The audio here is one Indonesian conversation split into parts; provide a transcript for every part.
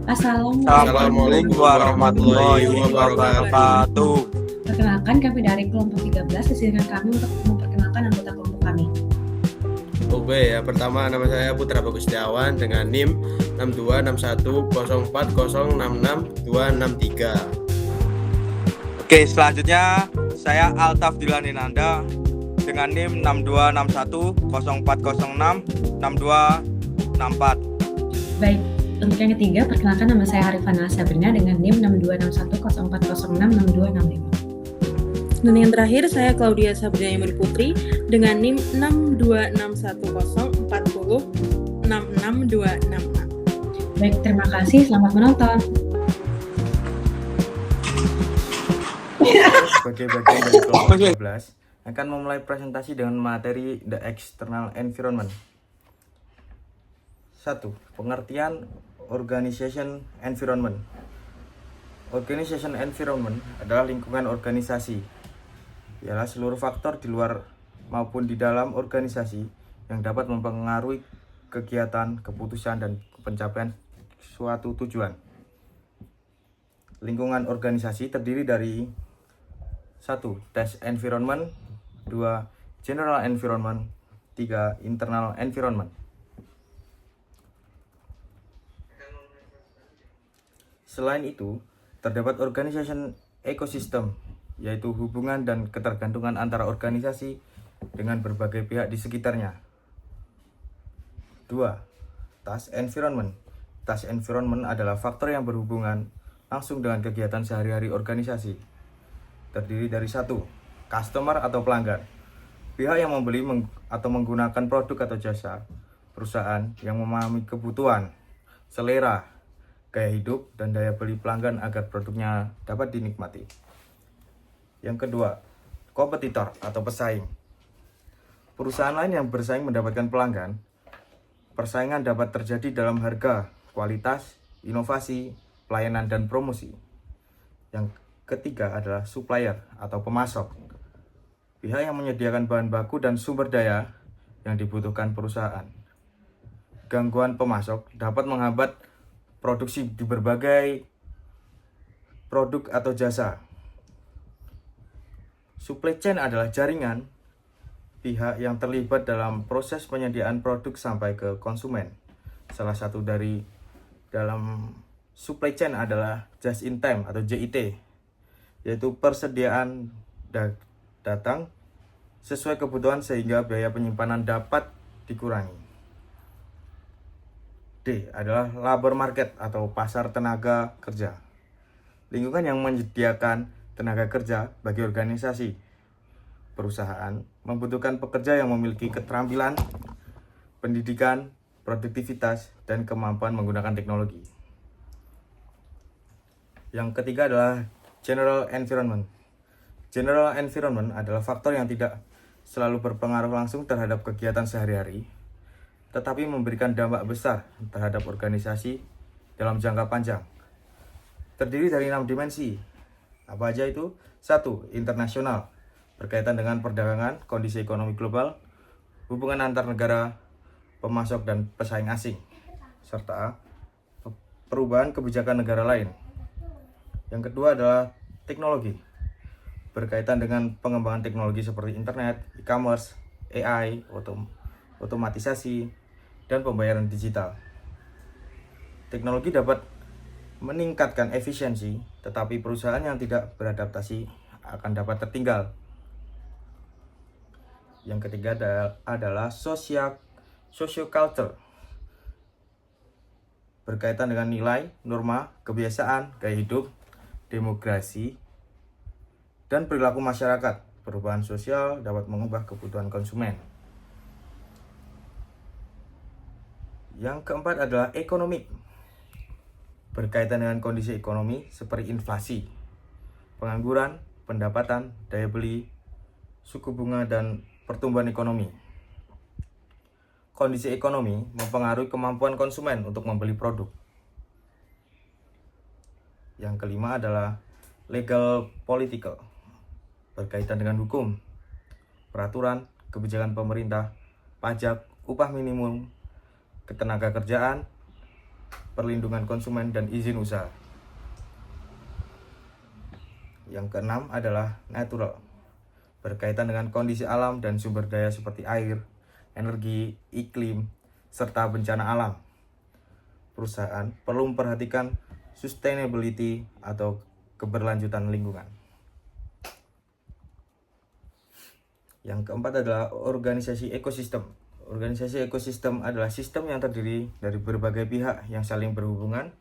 Assalamualaikum warahmatullahi wabarakatuh. Perkenalkan, kami dari kelompok 13 izinkan kami untuk memperkenalkan anggota kelompok kami. Oke ya, pertama nama saya Putra Bagus Setiawan dengan NIM 626104066263. Oke, selanjutnya saya Altaf Dilaninanda dengan NIM 626104066264. Baik, untuk yang ketiga, perkenalkan nama saya Arifana Sabrina dengan NIM 626104066265. Dan yang terakhir, saya Claudia Sabrina Emily Putri dengan NIM 626040666266. Baik, terima kasih. Selamat menonton. Sebagai bagian dari kelompok 12 akan memulai presentasi dengan materi The External Environment. 1. Pengertian Organization Environment. Organization Environment adalah lingkungan organisasi. Ialah seluruh faktor di luar maupun di dalam organisasi yang dapat mempengaruhi kegiatan, keputusan, dan pencapaian suatu tujuan. Lingkungan organisasi terdiri dari 1. Test environment, 2. General environment, 3. Internal environment. Selain itu, terdapat organization ecosystem, yaitu hubungan dan ketergantungan antara organisasi dengan berbagai pihak di sekitarnya. 2. Task environment. Task environment adalah faktor yang berhubungan langsung dengan kegiatan sehari-hari organisasi. Terdiri dari 1. Customer atau pelanggan. Pihak yang membeli atau menggunakan produk atau jasa perusahaan yang memahami kebutuhan, selera, gaya hidup, dan daya beli pelanggan agar produknya dapat dinikmati. Yang kedua, kompetitor atau pesaing. Perusahaan lain yang bersaing mendapatkan pelanggan. Persaingan dapat terjadi dalam harga, kualitas, inovasi, pelayanan, dan promosi. Yang ketiga adalah supplier atau pemasok. Pihak yang menyediakan bahan baku dan sumber daya yang dibutuhkan perusahaan. Gangguan pemasok dapat menghambat produksi di berbagai produk atau jasa. Supply chain adalah jaringan pihak yang terlibat dalam proses penyediaan produk sampai ke konsumen. Salah satu dari dalam supply chain adalah just in time atau JIT, yaitu persediaan datang sesuai kebutuhan sehingga biaya penyimpanan dapat dikurangi. D adalah labor market atau pasar tenaga kerja. Lingkungan yang menyediakan tenaga kerja bagi organisasi. Perusahaan membutuhkan pekerja yang memiliki keterampilan, pendidikan, produktivitas, dan kemampuan menggunakan teknologi. Yang ketiga adalah general environment. General environment adalah faktor yang tidak selalu berpengaruh langsung terhadap kegiatan sehari-hari, tetapi memberikan dampak besar terhadap organisasi dalam jangka panjang. Terdiri dari 6 dimensi. Apa aja itu? 1. Internasional, berkaitan dengan perdagangan, kondisi ekonomi global, hubungan antar negara, pemasok dan pesaing asing, serta perubahan kebijakan negara lain. Yang kedua adalah teknologi, berkaitan dengan pengembangan teknologi seperti internet, e-commerce, AI, otomatisasi, dan pembayaran digital. Teknologi dapat meningkatkan efisiensi, tetapi perusahaan yang tidak beradaptasi akan dapat tertinggal. Yang ketiga adalah socioculture, berkaitan dengan nilai, norma, kebiasaan, gaya hidup, demokrasi, dan perilaku masyarakat. Perubahan sosial dapat mengubah kebutuhan konsumen. Yang keempat adalah ekonomi, berkaitan dengan kondisi ekonomi seperti inflasi, pengangguran, pendapatan, daya beli, suku bunga, dan pertumbuhan ekonomi. Kondisi ekonomi mempengaruhi kemampuan konsumen untuk membeli produk. Yang kelima adalah legal political, berkaitan dengan hukum, peraturan, kebijakan pemerintah, pajak, upah minimum, ketenaga kerjaan, perlindungan konsumen, dan izin usaha. Yang keenam adalah natural, berkaitan dengan kondisi alam dan sumber daya seperti air, energi, iklim, serta bencana alam. Perusahaan perlu memperhatikan sustainability atau keberlanjutan lingkungan. Yang keempat adalah organisasi ekosistem. Organisasi ekosistem adalah sistem yang terdiri dari berbagai pihak yang saling berhubungan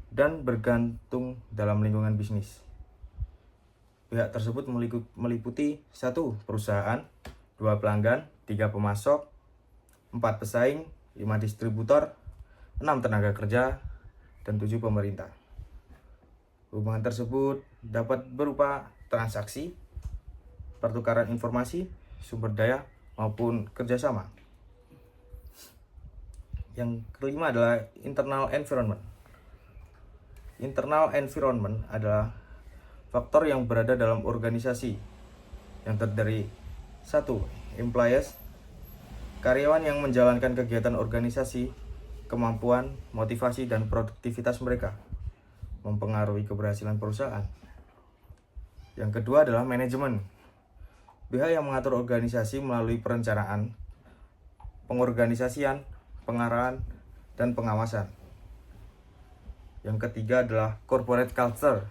dan bergantung dalam lingkungan bisnis. Pihak tersebut meliputi 1. Perusahaan, 2. Pelanggan, 3. Pemasok, 4. Pesaing, 5. Distributor, 6. Tenaga kerja, dan 7. Pemerintah. Hubungan tersebut dapat berupa transaksi, pertukaran informasi, sumber daya, maupun kerjasama. Yang kelima adalah internal environment. Internal environment adalah faktor yang berada dalam organisasi yang terdiri 1. Employees, karyawan yang menjalankan kegiatan organisasi, kemampuan, motivasi, dan produktivitas mereka mempengaruhi keberhasilan perusahaan. Yang kedua adalah manajemen. Pihak yang mengatur organisasi melalui perencanaan, pengorganisasian, pengarahan, dan pengawasan. Yang ketiga adalah corporate culture.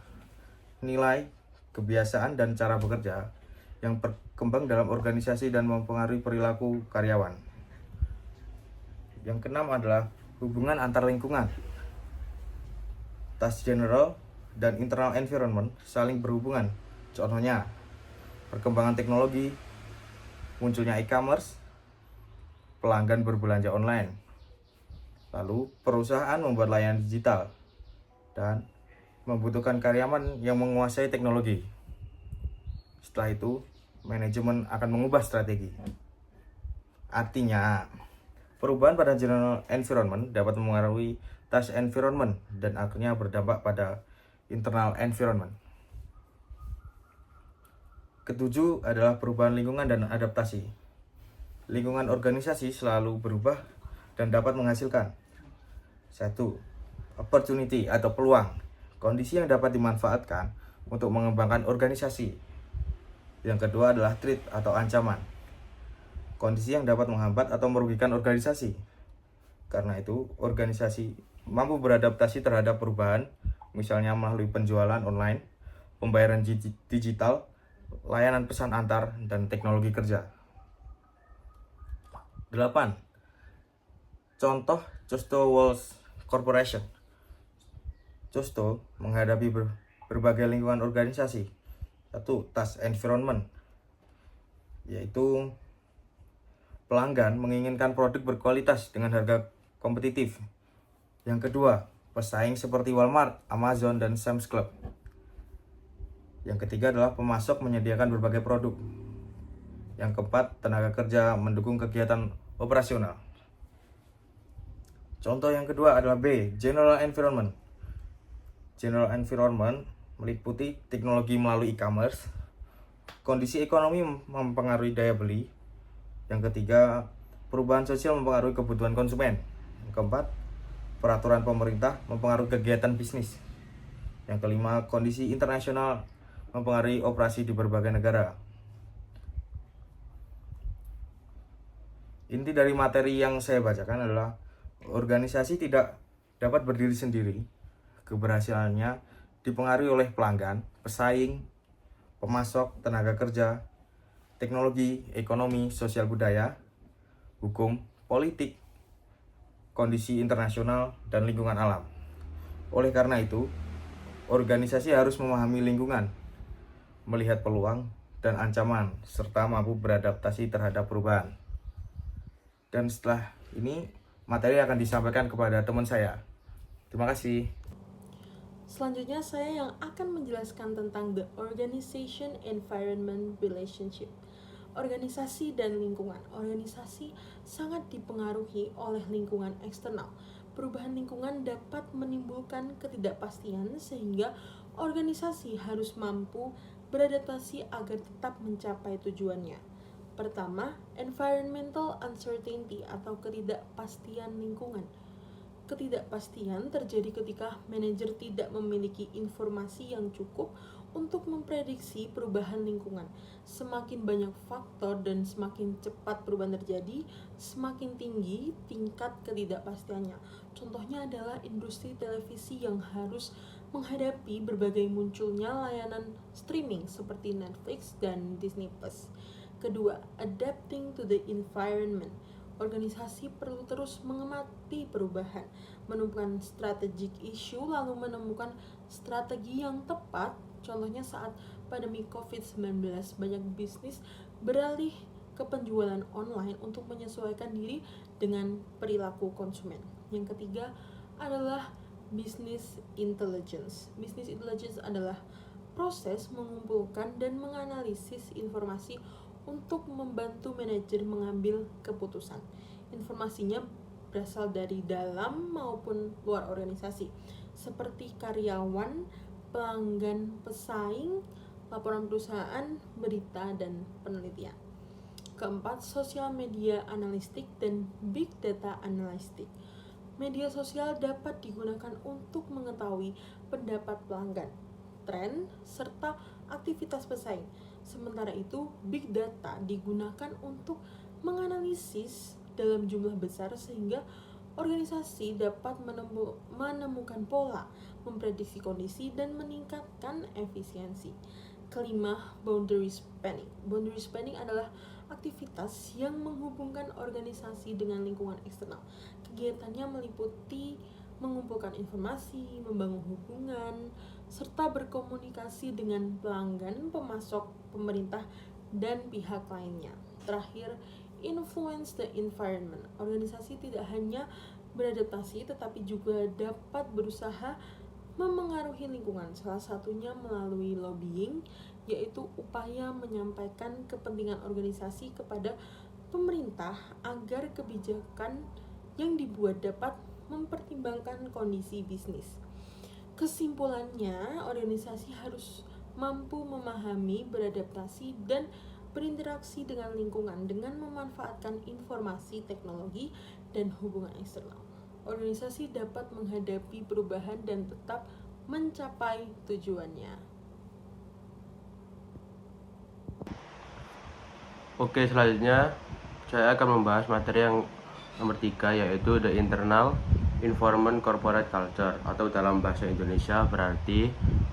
Nilai, kebiasaan, dan cara bekerja yang berkembang dalam organisasi dan mempengaruhi perilaku karyawan. Yang keenam adalah hubungan antar lingkungan. Task general dan internal environment saling berhubungan. Contohnya, perkembangan teknologi, munculnya e-commerce, pelanggan berbelanja online, lalu perusahaan membuat layanan digital, dan membutuhkan karyawan yang menguasai teknologi. Setelah itu, manajemen akan mengubah strategi. Artinya, perubahan pada general environment dapat mempengaruhi task environment dan akhirnya berdampak pada internal environment. Ketujuh adalah perubahan lingkungan dan adaptasi. Lingkungan organisasi selalu berubah dan dapat menghasilkan 1. Opportunity atau peluang, kondisi yang dapat dimanfaatkan untuk mengembangkan organisasi. Yang kedua adalah threat atau ancaman, kondisi yang dapat menghambat atau merugikan organisasi. Karena itu, organisasi mampu beradaptasi terhadap perubahan, misalnya melalui penjualan online, pembayaran digital, layanan pesan antar, dan teknologi kerja. 8. Contoh Josto Walls Corporation. Josto menghadapi berbagai lingkungan organisasi. 1. Task environment, yaitu pelanggan menginginkan produk berkualitas dengan harga kompetitif. Yang kedua, pesaing seperti Walmart, Amazon, dan Sam's Club. Yang ketiga adalah pemasok menyediakan berbagai produk. Yang keempat, tenaga kerja mendukung kegiatan operasional. Contoh yang kedua adalah B, general environment. General environment meliputi teknologi melalui e-commerce, kondisi ekonomi mempengaruhi daya beli. Yang ketiga, perubahan sosial mempengaruhi kebutuhan konsumen. Yang keempat, peraturan pemerintah mempengaruhi kegiatan bisnis. Yang kelima, kondisi internasional mempengaruhi operasi di berbagai negara. Inti dari materi yang saya bacakan adalah organisasi tidak dapat berdiri sendiri. Keberhasilannya dipengaruhi oleh pelanggan, pesaing, pemasok, tenaga kerja, teknologi, ekonomi, sosial budaya, hukum, politik, kondisi internasional, dan lingkungan alam. Oleh karena itu, organisasi harus memahami lingkungan, melihat peluang dan ancaman, serta mampu beradaptasi terhadap perubahan. Dan setelah ini, materi akan disampaikan kepada teman saya. Terima kasih. Selanjutnya saya yang akan menjelaskan tentang the organization environment relationship. Organisasi dan lingkungan. Organisasi sangat dipengaruhi oleh lingkungan eksternal. Perubahan lingkungan dapat menimbulkan ketidakpastian sehingga organisasi harus mampu beradaptasi agar tetap mencapai tujuannya. Pertama, environmental uncertainty atau ketidakpastian lingkungan. Ketidakpastian terjadi ketika manajer tidak memiliki informasi yang cukup untuk memprediksi perubahan lingkungan. Semakin banyak faktor dan semakin cepat perubahan terjadi, semakin tinggi tingkat ketidakpastiannya. Contohnya adalah industri televisi yang harus menghadapi berbagai munculnya layanan streaming seperti Netflix dan Disney Plus. Kedua, adapting to the environment. Organisasi perlu terus mengamati perubahan, menemukan strategic issue, lalu menemukan strategi yang tepat. Contohnya saat pandemi COVID-19, banyak bisnis beralih ke penjualan online untuk menyesuaikan diri dengan perilaku konsumen. Yang ketiga adalah business intelligence. Business intelligence adalah proses mengumpulkan dan menganalisis informasi untuk membantu manajer mengambil keputusan. Informasinya berasal dari dalam maupun luar organisasi, seperti karyawan, pelanggan, pesaing, laporan perusahaan, berita, dan penelitian. Keempat, sosial media analistik dan big data analistik. Media sosial dapat digunakan untuk mengetahui pendapat pelanggan, tren, serta aktivitas pesaing. Sementara itu, big data digunakan untuk menganalisis dalam jumlah besar sehingga organisasi dapat menemukan pola, memprediksi kondisi, dan meningkatkan efisiensi. Kelima, boundary spanning. Boundary spanning adalah aktivitas yang menghubungkan organisasi dengan lingkungan eksternal. Kegiatannya meliputi mengumpulkan informasi, membangun hubungan, serta berkomunikasi dengan pelanggan, pemasok, pemerintah, dan pihak lainnya. Terakhir, influence the environment. Organisasi tidak hanya beradaptasi, tetapi juga dapat berusaha memengaruhi lingkungan. Salah satunya melalui lobbying, yaitu upaya menyampaikan kepentingan organisasi kepada pemerintah agar kebijakan yang dibuat dapat mempertimbangkan kondisi bisnis. Kesimpulannya, organisasi harus mampu memahami, beradaptasi, dan berinteraksi dengan lingkungan dengan memanfaatkan informasi, teknologi, dan hubungan eksternal. Organisasi dapat menghadapi perubahan dan tetap mencapai tujuannya. Oke, selanjutnya saya akan membahas materi yang nomor 3, yaitu the internal environment corporate culture, atau dalam bahasa Indonesia berarti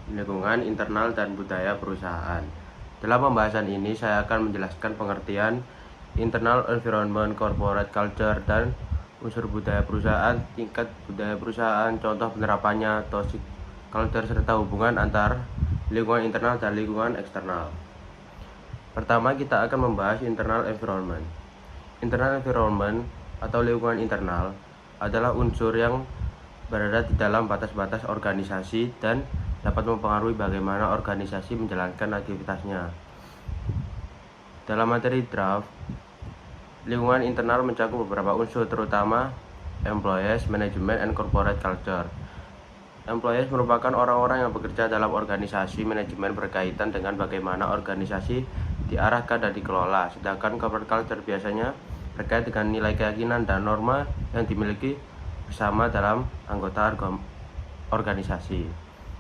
lingkungan internal dan budaya perusahaan. Dalam pembahasan ini saya akan menjelaskan pengertian internal environment corporate culture dan unsur budaya perusahaan, tingkat budaya perusahaan, contoh penerapannya, toxic culture, serta hubungan antar lingkungan internal dan lingkungan eksternal. Pertama, kita akan membahas internal environment. Internal environment atau lingkungan internal adalah unsur yang berada di dalam batas-batas organisasi dan dapat mempengaruhi bagaimana organisasi menjalankan aktivitasnya. Dalam materi draft, lingkungan internal mencakup beberapa unsur, terutama employees, management, and corporate culture. Employees merupakan orang-orang yang bekerja dalam organisasi. Manajemen berkaitan dengan bagaimana organisasi diarahkan dan dikelola, sedangkan corporate culture biasanya terkait dengan nilai keyakinan dan norma yang dimiliki bersama dalam anggota organisasi.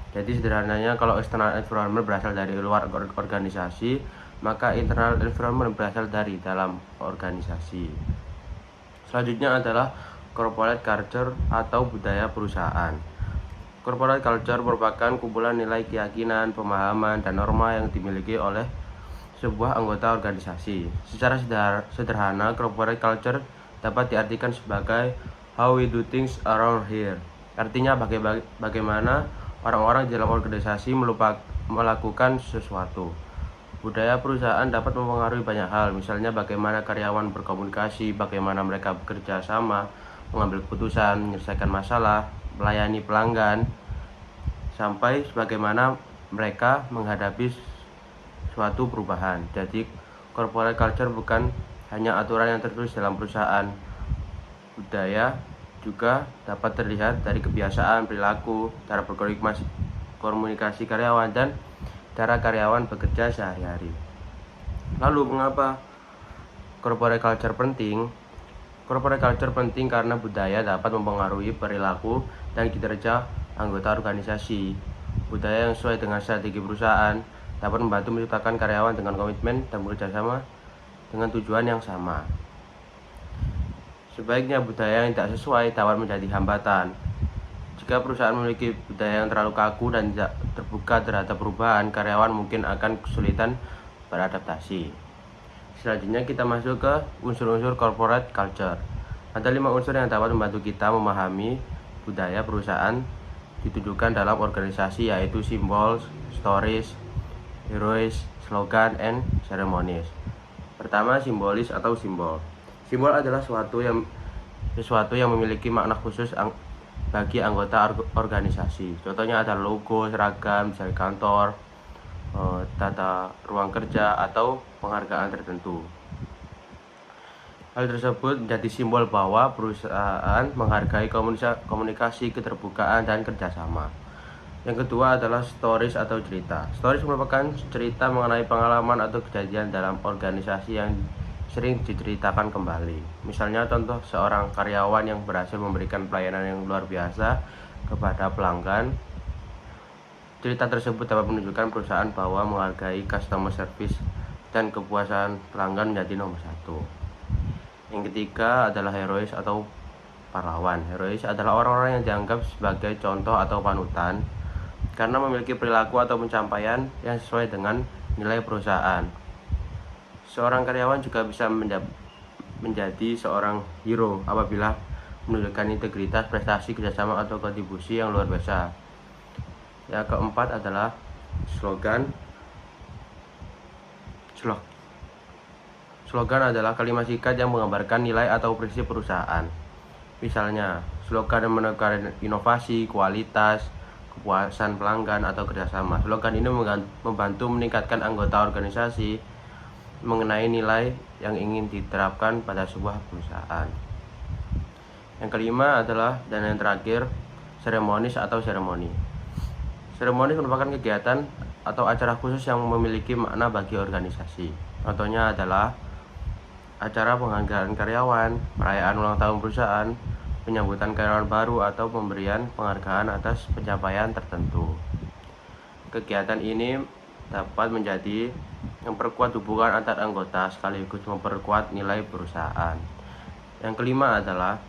Jadi sederhananya, kalau external environment berasal dari luar organisasi, maka internal environment berasal dari dalam organisasi. Selanjutnya adalah corporate culture atau budaya perusahaan. Corporate culture merupakan kumpulan nilai keyakinan, pemahaman, dan norma yang dimiliki oleh sebuah anggota organisasi. Secara sederhana, corporate culture dapat diartikan sebagai how we do things around here. Artinya bagaimana orang-orang di dalam organisasi melakukan sesuatu. Budaya perusahaan dapat mempengaruhi banyak hal, misalnya bagaimana karyawan berkomunikasi, bagaimana mereka bekerja sama, mengambil keputusan, menyelesaikan masalah, melayani pelanggan, sampai bagaimana mereka menghadapi suatu perubahan. Jadi corporate culture bukan hanya aturan yang tertulis dalam perusahaan. Budaya juga dapat terlihat dari kebiasaan, perilaku, cara berkomunikasi karyawan, dan cara karyawan bekerja sehari-hari. Lalu mengapa corporate culture penting? Corporate culture penting karena budaya dapat mempengaruhi perilaku dan kinerja anggota organisasi. Budaya yang sesuai dengan strategi perusahaan dapat membantu menciptakan karyawan dengan komitmen dan bekerja sama dengan tujuan yang sama. Sebaiknya budaya yang tidak sesuai dapat menjadi hambatan. Jika perusahaan memiliki budaya yang terlalu kaku dan tidak terbuka terhadap perubahan, karyawan mungkin akan kesulitan beradaptasi. Selanjutnya kita masuk ke unsur-unsur corporate culture. Ada 5 unsur yang dapat membantu kita memahami budaya perusahaan ditujukan dalam organisasi, yaitu simbol, stories, heroes, slogan, and ceremonies. Pertama, simbolis atau simbol. Simbol adalah sesuatu yang memiliki makna khusus bagi anggota organisasi. Contohnya ada logo, seragam, misalnya kantor, tata ruang kerja, atau penghargaan tertentu. Hal tersebut menjadi simbol bahwa perusahaan menghargai komunikasi, keterbukaan, dan kerjasama. Yang kedua adalah stories atau cerita. Stories merupakan cerita mengenai pengalaman atau kejadian dalam organisasi yang sering diceritakan kembali. Misalnya contoh seorang karyawan yang berhasil memberikan pelayanan yang luar biasa kepada pelanggan. Cerita tersebut dapat menunjukkan perusahaan bahwa menghargai customer service dan kepuasan pelanggan menjadi nomor 1. Yang ketiga adalah herois atau pahlawan. Herois adalah orang-orang yang dianggap sebagai contoh atau panutan karena memiliki perilaku atau pencapaian yang sesuai dengan nilai perusahaan. Seorang karyawan juga bisa menjadi seorang hero apabila menunjukkan integritas, prestasi, kerjasama, atau kontribusi yang luar biasa. Yang keempat adalah slogan. Slogan adalah kalimat singkat yang menggambarkan nilai atau prinsip perusahaan. Misalnya, slogan yang menekankan inovasi, kualitas, kepuasan pelanggan, atau kerjasama. Slogan ini membantu meningkatkan anggota organisasi mengenai nilai yang ingin diterapkan pada sebuah perusahaan. Yang kelima adalah, dan yang terakhir, seremonis atau seremoni. Seremoni merupakan kegiatan atau acara khusus yang memiliki makna bagi organisasi. Contohnya adalah acara penghargaan karyawan, perayaan ulang tahun perusahaan, penyambutan karyawan baru, atau pemberian penghargaan atas pencapaian tertentu. Kegiatan ini dapat menjadi memperkuat hubungan antar anggota sekaligus memperkuat nilai perusahaan. Yang kelima adalah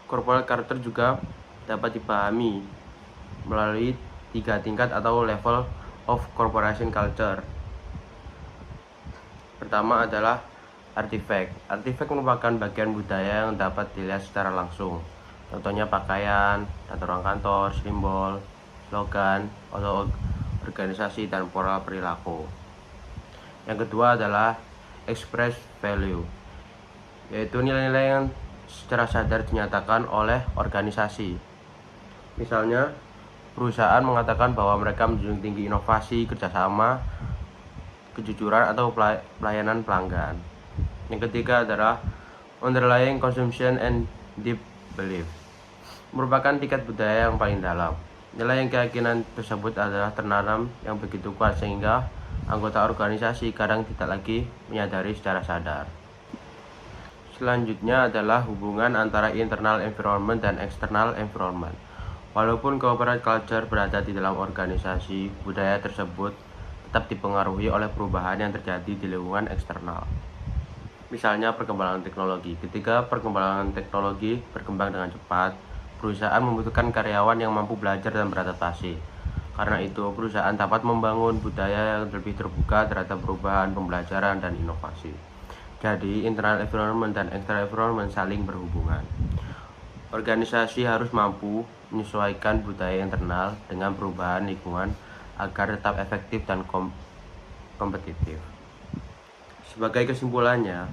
corporate culture juga dapat dipahami melalui 3 tingkat atau level of corporation culture. Pertama adalah artifact. Artifact merupakan bagian budaya yang dapat dilihat secara langsung. Contohnya pakaian, tata ruang kantor, simbol, slogan, atau organisasi, dan pola perilaku. Yang kedua adalah express value, yaitu nilai-nilai yang secara sadar dinyatakan oleh organisasi. Misalnya, perusahaan mengatakan bahwa mereka menjunjung tinggi inovasi, kerjasama, kejujuran, atau pelayanan pelanggan. Yang ketiga adalah underlying consumption and deep belief, merupakan tingkat budaya yang paling dalam. Nilai yang keyakinan tersebut adalah tertanam yang begitu kuat sehingga anggota organisasi kadang tidak lagi menyadari secara sadar. Selanjutnya adalah hubungan antara internal environment dan external environment. Walaupun corporate culture berada di dalam organisasi, budaya tersebut tetap dipengaruhi oleh perubahan yang terjadi di lingkungan eksternal. Misalnya perkembangan teknologi. Ketika perkembangan teknologi berkembang dengan cepat, perusahaan membutuhkan karyawan yang mampu belajar dan beradaptasi. Karena itu, perusahaan dapat membangun budaya yang lebih terbuka terhadap perubahan, pembelajaran, dan inovasi. Jadi, internal environment dan external environment saling berhubungan. Organisasi harus mampu menyesuaikan budaya internal dengan perubahan lingkungan agar tetap efektif dan kompetitif. Sebagai kesimpulannya,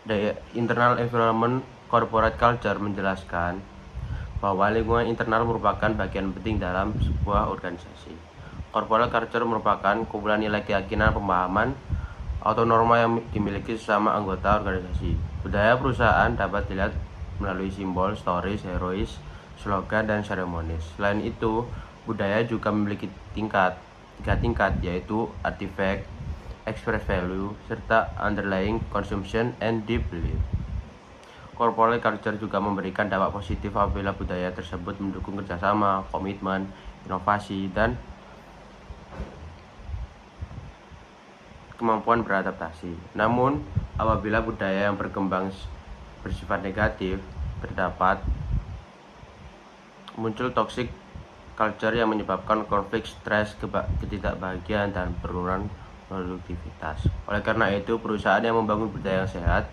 the internal environment corporate culture menjelaskan bahwa lingkungan internal merupakan bagian penting dalam sebuah organisasi. Corporate culture merupakan kumpulan nilai, keyakinan, pemahaman, atau norma yang dimiliki sesama anggota organisasi. Budaya perusahaan dapat dilihat melalui simbol, stories, herois, slogan, dan seremonis. Selain itu, budaya juga memiliki tiga tingkat, yaitu artifact, express value, serta underlying consumption and deep belief. Corporate culture juga memberikan dampak positif apabila budaya tersebut mendukung kerjasama, komitmen, inovasi, dan kemampuan beradaptasi. Namun, apabila budaya yang berkembang bersifat negatif, terdapat muncul toxic culture yang menyebabkan konflik, stres, ketidakbahagiaan, dan penurunan produktivitas. Oleh karena itu, perusahaan yang membangun budaya yang sehat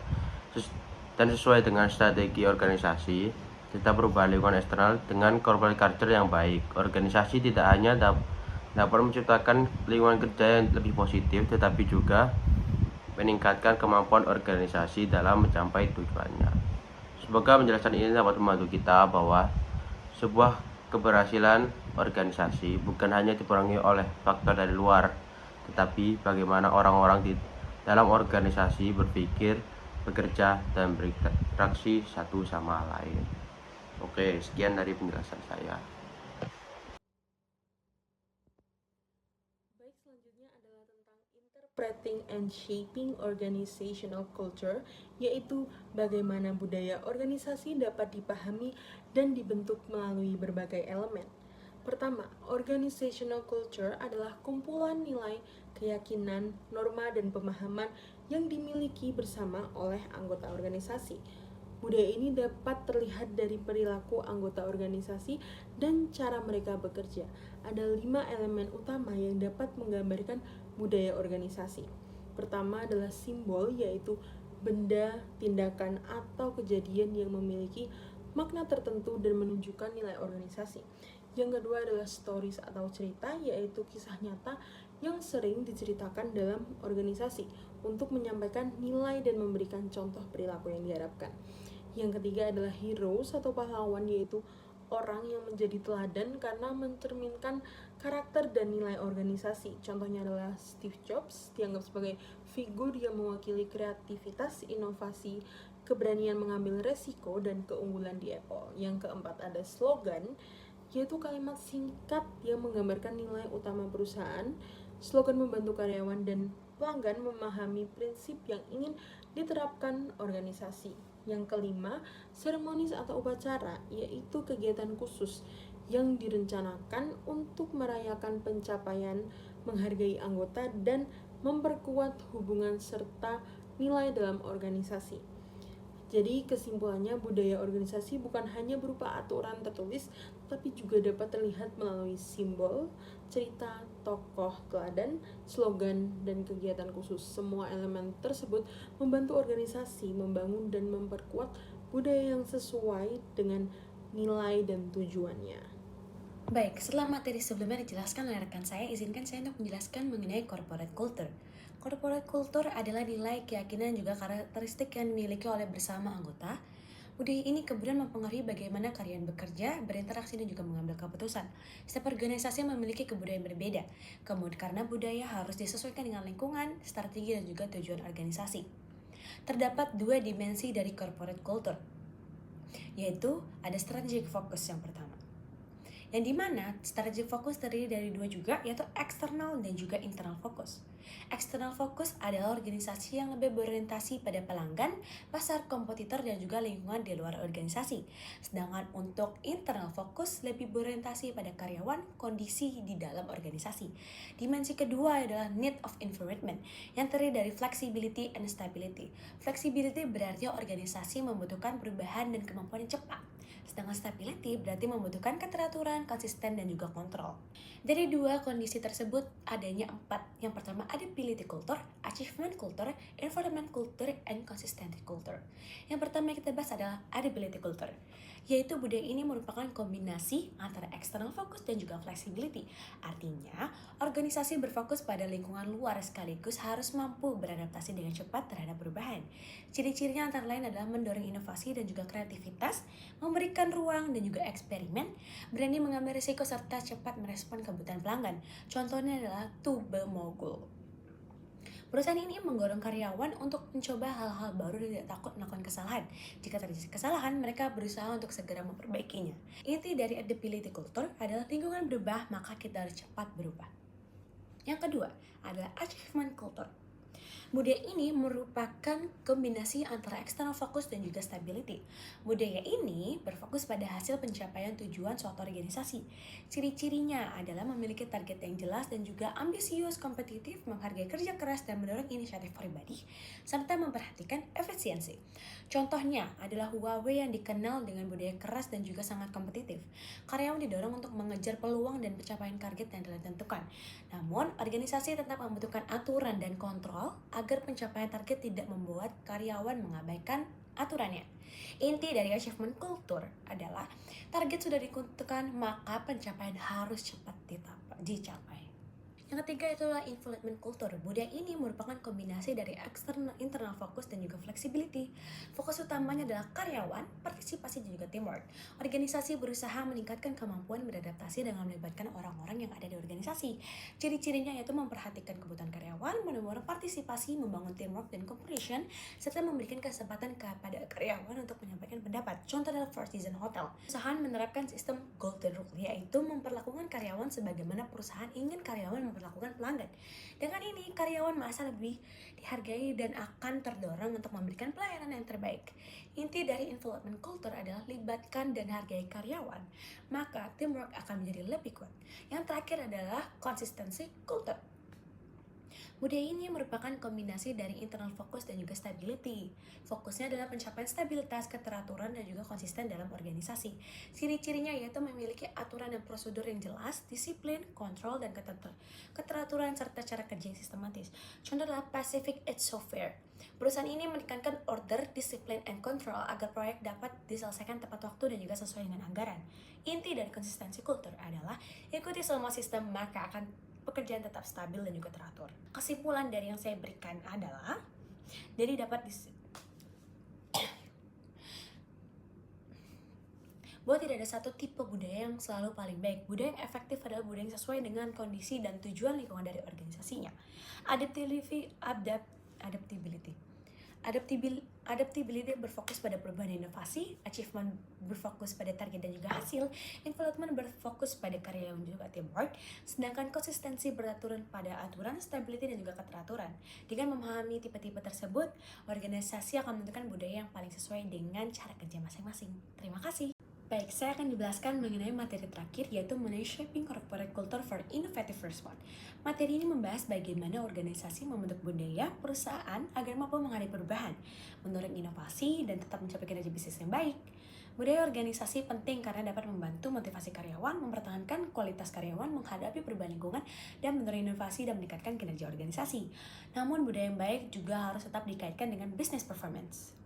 dan sesuai dengan strategi organisasi serta perubahan lingkungan eksternal dengan corporate culture yang baik, organisasi tidak hanya dapat menciptakan lingkungan kerja yang lebih positif, tetapi juga meningkatkan kemampuan organisasi dalam mencapai tujuannya. Semoga penjelasan ini dapat membantu kita bahwa sebuah keberhasilan organisasi bukan hanya dipengaruhi oleh faktor dari luar, tetapi bagaimana orang-orang di dalam organisasi berpikir, bekerja, dan berinteraksi satu sama lain. Oke, sekian dari penjelasan saya. Baik, selanjutnya adalah tentang interpreting and shaping organizational culture, yaitu bagaimana budaya organisasi dapat dipahami dan dibentuk melalui berbagai elemen. Pertama, organizational culture adalah kumpulan nilai, keyakinan, norma, dan pemahaman yang dimiliki bersama oleh anggota organisasi. Budaya ini dapat terlihat dari perilaku anggota organisasi dan cara mereka bekerja. Ada 5 elemen utama yang dapat menggambarkan budaya organisasi. Pertama adalah simbol, yaitu benda, tindakan, atau kejadian yang memiliki makna tertentu dan menunjukkan nilai organisasi. Yang kedua adalah stories atau cerita, yaitu kisah nyata yang sering diceritakan dalam organisasi untuk menyampaikan nilai dan memberikan contoh perilaku yang diharapkan. Yang ketiga adalah heroes atau pahlawan, yaitu orang yang menjadi teladan karena mencerminkan karakter dan nilai organisasi. Contohnya adalah Steve Jobs, dianggap sebagai figur yang mewakili kreativitas, inovasi, keberanian mengambil resiko, dan keunggulan di Apple. Yang keempat ada slogan, yaitu kalimat singkat yang menggambarkan nilai utama perusahaan. Slogan membantu karyawan dan pelanggan memahami prinsip yang ingin diterapkan organisasi. Yang kelima, seremonis atau upacara, yaitu kegiatan khusus yang direncanakan untuk merayakan pencapaian, menghargai anggota, dan memperkuat hubungan serta nilai dalam organisasi. Jadi kesimpulannya, budaya organisasi bukan hanya berupa aturan tertulis, tapi juga dapat terlihat melalui simbol, cerita, tokoh teladan, slogan, dan kegiatan khusus. Semua elemen tersebut membantu organisasi membangun dan memperkuat budaya yang sesuai dengan nilai dan tujuannya. Baik, setelah materi sebelumnya dijelaskan oleh rekan saya, izinkan saya untuk menjelaskan mengenai corporate culture. Corporate culture adalah nilai, keyakinan, dan juga karakteristik yang dimiliki oleh bersama anggota. Budaya ini kemudian mempengaruhi bagaimana karyawan bekerja, berinteraksi, dan juga mengambil keputusan. Setiap organisasi memiliki kebudayaan berbeda, kemudian karena budaya harus disesuaikan dengan lingkungan, strategi, dan juga tujuan organisasi. Terdapat 2 dimensi dari corporate culture, yaitu ada strategic focus yang pertama, yang dimana strategic focus terdiri dari 2 juga, yaitu external dan juga internal focus. External focus adalah organisasi yang lebih berorientasi pada pelanggan, pasar, kompetitor, dan juga lingkungan di luar organisasi. Sedangkan untuk internal focus lebih berorientasi pada karyawan, kondisi di dalam organisasi. Dimensi kedua adalah need of environment, yang terdiri dari flexibility and stability. Flexibility berarti organisasi membutuhkan perubahan dan kemampuan yang cepat. Sedangkan stability berarti membutuhkan keteraturan, konsisten, dan juga kontrol. Dari 2 kondisi tersebut adanya 4. Yang pertama adaptability culture, achievement culture, environment culture, and consistency culture. Yang pertama yang kita bahas adalah adaptability culture, yaitu budaya ini merupakan kombinasi antara external focus dan juga flexibility. Artinya, organisasi berfokus pada lingkungan luar sekaligus harus mampu beradaptasi dengan cepat terhadap perubahan. Ciri-cirinya antara lain adalah mendorong inovasi dan juga kreativitas, memberikan ruang dan juga eksperimen, berani mengambil risiko serta cepat merespon kebutuhan pelanggan. Contohnya adalah Tube Mogul. Perusahaan ini mendorong karyawan untuk mencoba hal-hal baru dan tidak takut melakukan kesalahan. Jika terjadi kesalahan, mereka berusaha untuk segera memperbaikinya. Inti dari adaptability culture adalah lingkungan berubah, maka kita harus cepat berubah. Yang kedua adalah achievement culture. Budaya ini merupakan kombinasi antara external focus dan juga stability. Budaya ini berfokus pada hasil pencapaian tujuan suatu organisasi. Ciri-cirinya adalah memiliki target yang jelas dan juga ambisius, kompetitif, menghargai kerja keras dan mendorong inisiatif pribadi, serta memperhatikan efisiensi. Contohnya adalah Huawei yang dikenal dengan budaya keras dan juga sangat kompetitif. Karyawan didorong untuk mengejar peluang dan pencapaian target yang telah ditentukan. Namun, organisasi tetap membutuhkan aturan dan kontrol agar pencapaian target tidak membuat karyawan mengabaikan aturannya. Inti dari achievement culture adalah target sudah ditentukan, maka pencapaian harus cepat dicapai. Yang ketiga itulah influence culture. Budaya ini merupakan kombinasi dari internal fokus dan juga flexibility. Fokus utamanya adalah karyawan, partisipasi dan juga teamwork. Organisasi berusaha meningkatkan kemampuan beradaptasi dengan melibatkan orang-orang yang ada di organisasi. Ciri-cirinya yaitu memperhatikan kebutuhan karyawan, mendorong partisipasi, membangun teamwork dan cooperation, serta memberikan kesempatan kepada karyawan untuk menyampaikan pendapat. Contoh adalah Four Seasons Hotel. Perusahaan menerapkan sistem Golden Rule, yaitu memperlakukan karyawan sebagaimana perusahaan ingin karyawan memperlakukan pelanggan. Dengan ini, karyawan merasa lebih dihargai dan akan terdorong untuk memberikan pelayanan yang terbaik. Inti dari influence culture adalah libatkan dan hargai karyawan, maka teamwork akan menjadi lebih kuat. Yang terakhir adalah consistency culture. Budaya ini merupakan kombinasi dari internal focus dan juga stability. Fokusnya adalah pencapaian stabilitas, keteraturan, dan juga konsisten dalam organisasi. Ciri-cirinya yaitu memiliki aturan dan prosedur yang jelas, disiplin, kontrol, dan keteraturan, serta cara kerja yang sistematis. Contoh adalah Pacific Edge Software. Perusahaan ini menekankan order, disiplin, and control agar proyek dapat diselesaikan tepat waktu dan juga sesuai dengan anggaran. Inti dari konsistensi kultur adalah ikuti semua sistem, maka akan pekerjaan tetap stabil dan juga teratur. Kesimpulan dari yang saya berikan adalah, jadi dapat bahwa tidak ada satu tipe budaya yang selalu paling baik. Budaya yang efektif adalah budaya yang sesuai dengan kondisi dan tujuan lingkungan dari organisasinya. Adaptability berfokus pada perubahan inovasi, achievement berfokus pada target dan juga hasil, development berfokus pada karya dan juga teamwork, sedangkan konsistensi beraturan pada aturan, stability dan juga keteraturan. Dengan memahami tipe-tipe tersebut, organisasi akan menentukan budaya yang paling sesuai dengan cara kerja masing-masing. Terima kasih. Baik, saya akan dijelaskan mengenai materi terakhir, yaitu mengenai Shaping Corporate Culture for Innovative Response. Materi ini membahas bagaimana organisasi membentuk budaya perusahaan agar mampu menghadapi perubahan, mendorong inovasi, dan tetap mencapai kinerja bisnis yang baik. Budaya organisasi penting karena dapat membantu motivasi karyawan, mempertahankan kualitas karyawan, menghadapi perubahan lingkungan, dan mendorong inovasi dan meningkatkan kinerja organisasi. Namun, budaya yang baik juga harus tetap dikaitkan dengan business performance.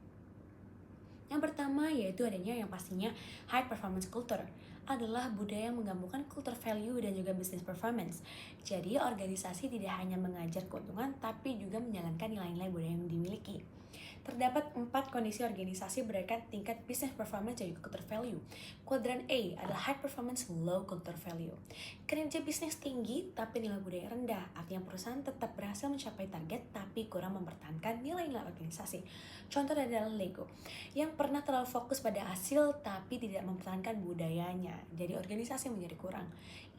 Yang pertama yaitu adanya yang pastinya high performance culture, adalah budaya yang menggabungkan culture value dan juga business performance. Jadi organisasi tidak hanya mengajar keuntungan tapi juga menjalankan nilai-nilai budaya yang dimiliki. Terdapat 4 kondisi organisasi berdasarkan tingkat business performance dan juga culture value. Kuadran A adalah high performance low culture value. Kinerja bisnis tinggi tapi nilai budaya rendah, artinya perusahaan tetap berhasil mencapai target tapi kurang mempertahankan nilai-nilai organisasi. Contoh adalah Lego, yang pernah terlalu fokus pada hasil tapi tidak mempertahankan budayanya. Jadi organisasi menjadi kurang.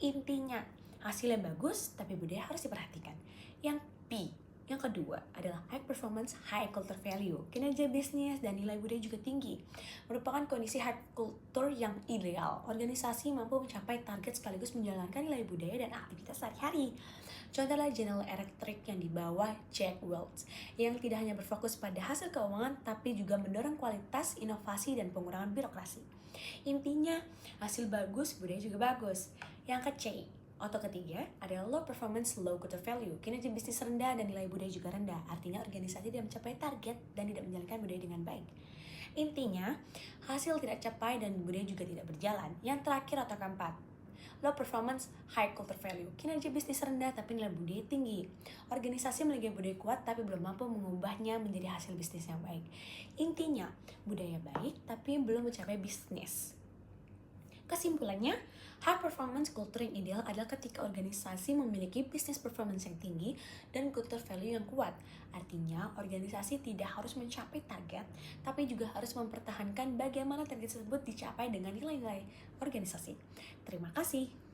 Intinya, hasilnya bagus tapi budaya harus diperhatikan. Yang B, yang kedua adalah high performance high culture value. Kinerja bisnis dan nilai budaya juga tinggi. Merupakan kondisi high culture yang ideal. Organisasi mampu mencapai target sekaligus menjalankan nilai budaya dan aktivitas sehari-hari. Contoh adalah General Electric yang di bawah Jack Welch, yang tidak hanya berfokus pada hasil keuangan tapi juga mendorong kualitas, inovasi, dan pengurangan birokrasi. Intinya, hasil bagus, budaya juga bagus. Yang ketiga adalah low performance low culture value. Kinerja bisnis rendah dan nilai budaya juga rendah. Artinya organisasi tidak mencapai target dan tidak menjalankan budaya dengan baik. Intinya, hasil tidak capai dan budaya juga tidak berjalan. Yang terakhir atau keempat, low performance high culture value. Kinerja bisnis rendah tapi nilai budaya tinggi. Organisasi memiliki budaya kuat tapi belum mampu mengubahnya menjadi hasil bisnis yang baik. Intinya, budaya baik tapi belum mencapai bisnis. Kesimpulannya, high performance culture yang ideal adalah ketika organisasi memiliki business performance yang tinggi dan culture value yang kuat. Artinya, organisasi tidak harus mencapai target, tapi juga harus mempertahankan bagaimana target tersebut dicapai dengan nilai-nilai organisasi. Terima kasih.